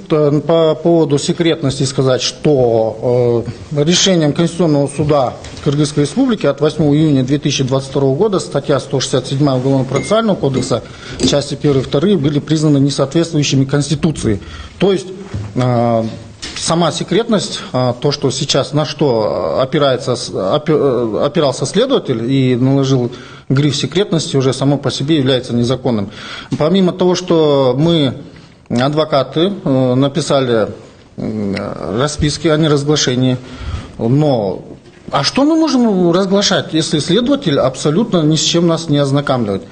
по поводу секретности сказать, что решением Конституционного суда Кыргызской Республики от 8 июня 2022 года статья 167 Уголовно-процессуального кодекса, части 1 и 2 были признаны несоответствующими Конституции. То есть сама секретность, то, что сейчас на что опирался следователь и наложил гриф секретности, уже само по себе является незаконным. Помимо того, что мы, адвокаты, написали расписки о неразглашении, но а что мы можем разглашать, если следователь абсолютно ни с чем нас не ознакомливает?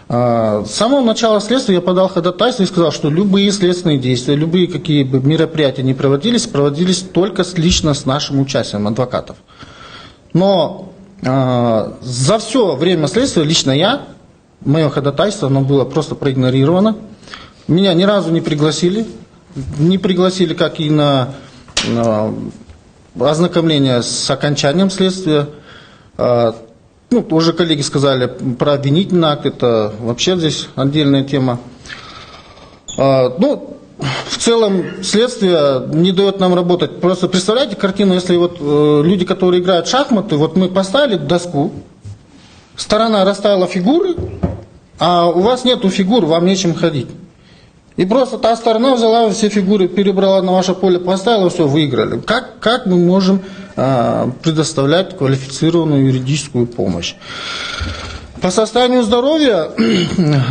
С самого начала следствия я подал ходатайство и сказал, что любые следственные действия, любые какие бы мероприятия ни проводились только лично с нашим участием адвокатов. Но за все время следствия лично мое ходатайство, оно было просто проигнорировано. Меня ни разу не пригласили как и на ознакомление с окончанием следствия. Уже коллеги сказали про обвинительный акт, это вообще здесь отдельная тема. В целом следствие не дает нам работать. Просто представляете картину, если люди, которые играют в шахматы, мы поставили доску, сторона расставила фигуры, а у вас нету фигур, вам нечем ходить. И просто та сторона взяла все фигуры, перебрала на ваше поле, поставила, все, выиграли. Как мы можем предоставлять квалифицированную юридическую помощь? По состоянию здоровья,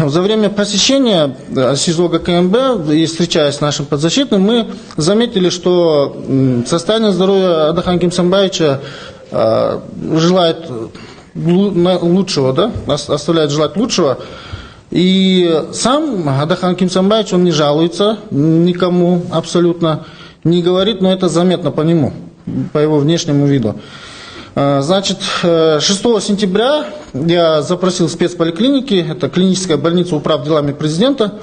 за время посещения СИЗО ГКМБ и встречаясь с нашим подзащитным, мы заметили, что состояние здоровья Адахан Кимсанбаевича желает лучшего, оставляет желать лучшего. И сам Адахан Кимсанбаевич, он не жалуется никому абсолютно, не говорит, но это заметно по нему, по его внешнему виду. 6 сентября я запросил спецполиклиники, это клиническая больница управ делами президента,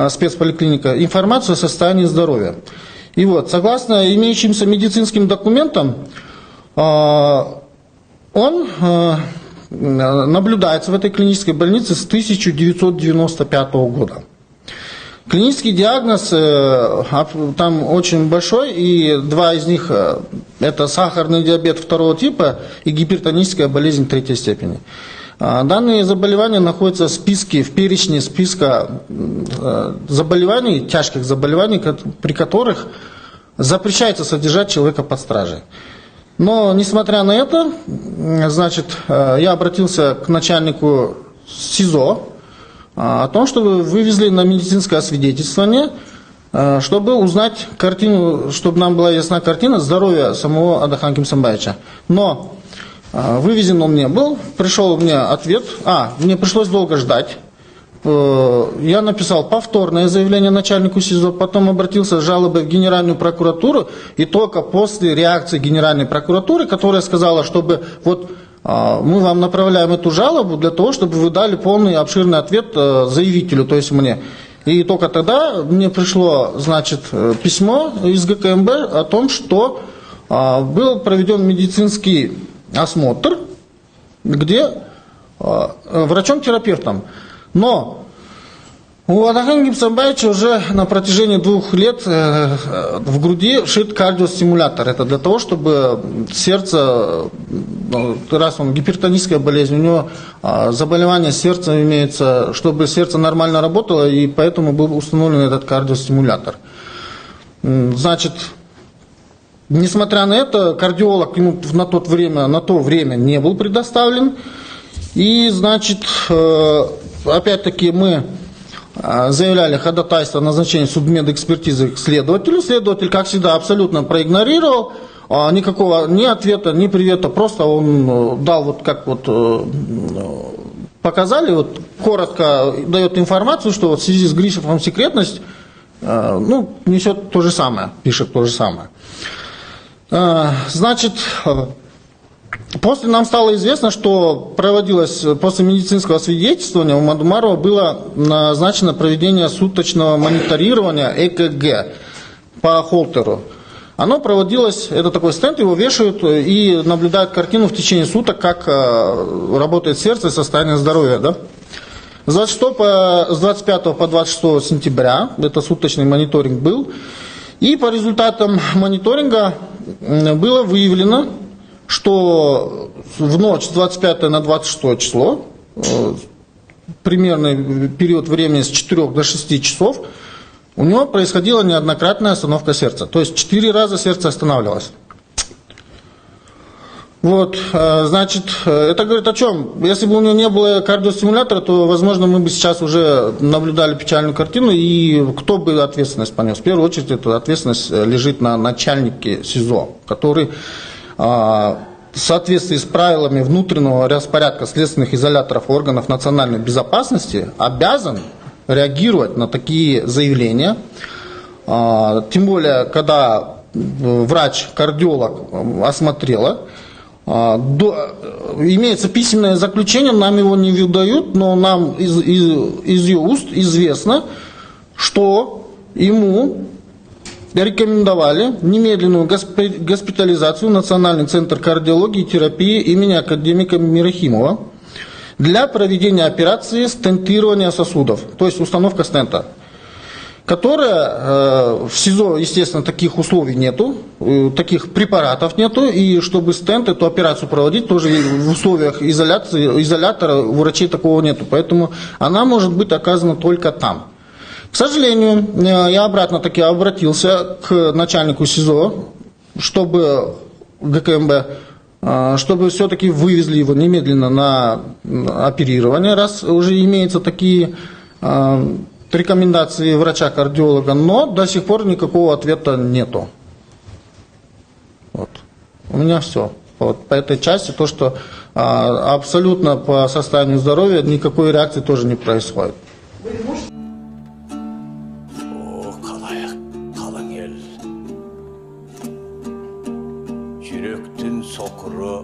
спецполиклиника, информацию о состоянии здоровья. И согласно имеющимся медицинским документам, он наблюдается в этой клинической больнице с 1995 года. Клинический диагноз там очень большой, и два из них это сахарный диабет 2 типа и гипертоническая болезнь 3 степени. Данные заболевания находятся в перечне списка заболеваний, тяжких заболеваний, при которых запрещается содержать человека под стражей. Но, несмотря на это, я обратился к начальнику СИЗО о том, чтобы вывезли на медицинское освидетельствование, чтобы узнать картину, чтобы нам была ясна картина здоровья самого Адахан Кимсанбаевича. Но вывезен он не был, пришел мне ответ, мне пришлось долго ждать. Я написал повторное заявление начальнику СИЗО, потом обратился с жалобой в Генеральную прокуратуру, и только после реакции Генеральной прокуратуры, которая сказала, чтобы мы вам направляем эту жалобу для того, чтобы вы дали полный обширный ответ заявителю, то есть мне. И только тогда мне пришло, письмо из ГКМБ о том, что был проведен медицинский осмотр, где врачом-терапевтом. Но у Адахана Кимсанбаевича уже на протяжении 2 лет в груди вшит кардиостимулятор. Это для того, чтобы сердце, раз он гипертоническая болезнь, у него заболевание сердца имеется, чтобы сердце нормально работало, и поэтому был установлен этот кардиостимулятор. Несмотря на это, кардиолог ему на то время не был предоставлен. И, опять-таки мы заявляли ходатайство о назначении судмедэкспертизы к следователю. Следователь, как всегда, абсолютно проигнорировал. Никакого ни ответа, ни привета. Просто он дал, показали, коротко дает информацию, что в связи с грифом секретность, несет то же самое, пишет то же самое. После нам стало известно, что проводилось после медицинского освидетельствования у Мадумарова было назначено проведение суточного мониторирования ЭКГ по холтеру. Оно проводилось, это такой стенд, его вешают и наблюдают картину в течение суток, как работает сердце и состояние здоровья. С 25 по 26 сентября, это суточный мониторинг был, и по результатам мониторинга было выявлено, что в ночь с 25 на 26 число, примерный период времени с 4 до 6 часов, у него происходила неоднократная остановка сердца. То есть 4 раза сердце останавливалось. Вот, значит, это говорит о чем? Если бы у него не было кардиостимулятора, то, возможно, мы бы сейчас уже наблюдали печальную картину, и кто бы ответственность понес? В первую очередь, эта ответственность лежит на начальнике СИЗО, который в соответствии с правилами внутреннего распорядка следственных изоляторов органов национальной безопасности обязан реагировать на такие заявления, тем более, когда врач-кардиолог осмотрела. Имеется письменное заключение, нам его не выдают, но нам из ее уст известно, что ему рекомендовали немедленную госпитализацию в Национальный центр кардиологии и терапии имени академика Мирахимова для проведения операции стентирования сосудов, то есть установка стента, которая в СИЗО, естественно, таких условий нету, таких препаратов нету, и чтобы стент, эту операцию проводить, тоже в условиях изолятора у врачей такого нету, поэтому она может быть оказана только там. К сожалению, я обратно-таки обратился к начальнику СИЗО, чтобы ГКМБ, чтобы все-таки вывезли его немедленно на оперирование, раз уже имеются такие рекомендации врача-кардиолога, но до сих пор никакого ответа нету. Вот. У меня все. Вот по этой части, то, что абсолютно по состоянию здоровья никакой реакции тоже не происходит. Жүректің соқыры,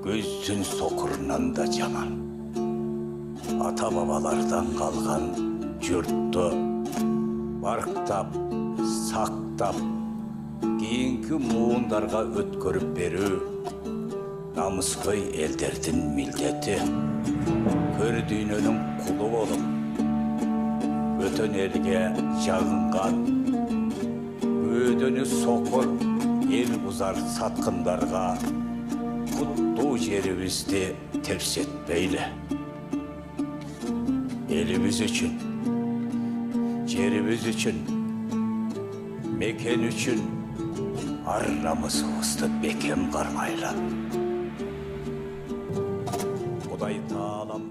көздің соқырынан да жаман. Ата-бабалардан қалған жұртты барықтап, сақтап, кейінгі буындарға өткөріп беру намысқой елдердің милдеті. Көр дүйнөнің құлы болып, өтен елге жағынған, өдені соқыр ел бұзар сатқындарға құтты жерімізді терсетпейлі. Elimiz için, yerimiz için, mekan için arramızı bekem karmayla. Kuday Tağlam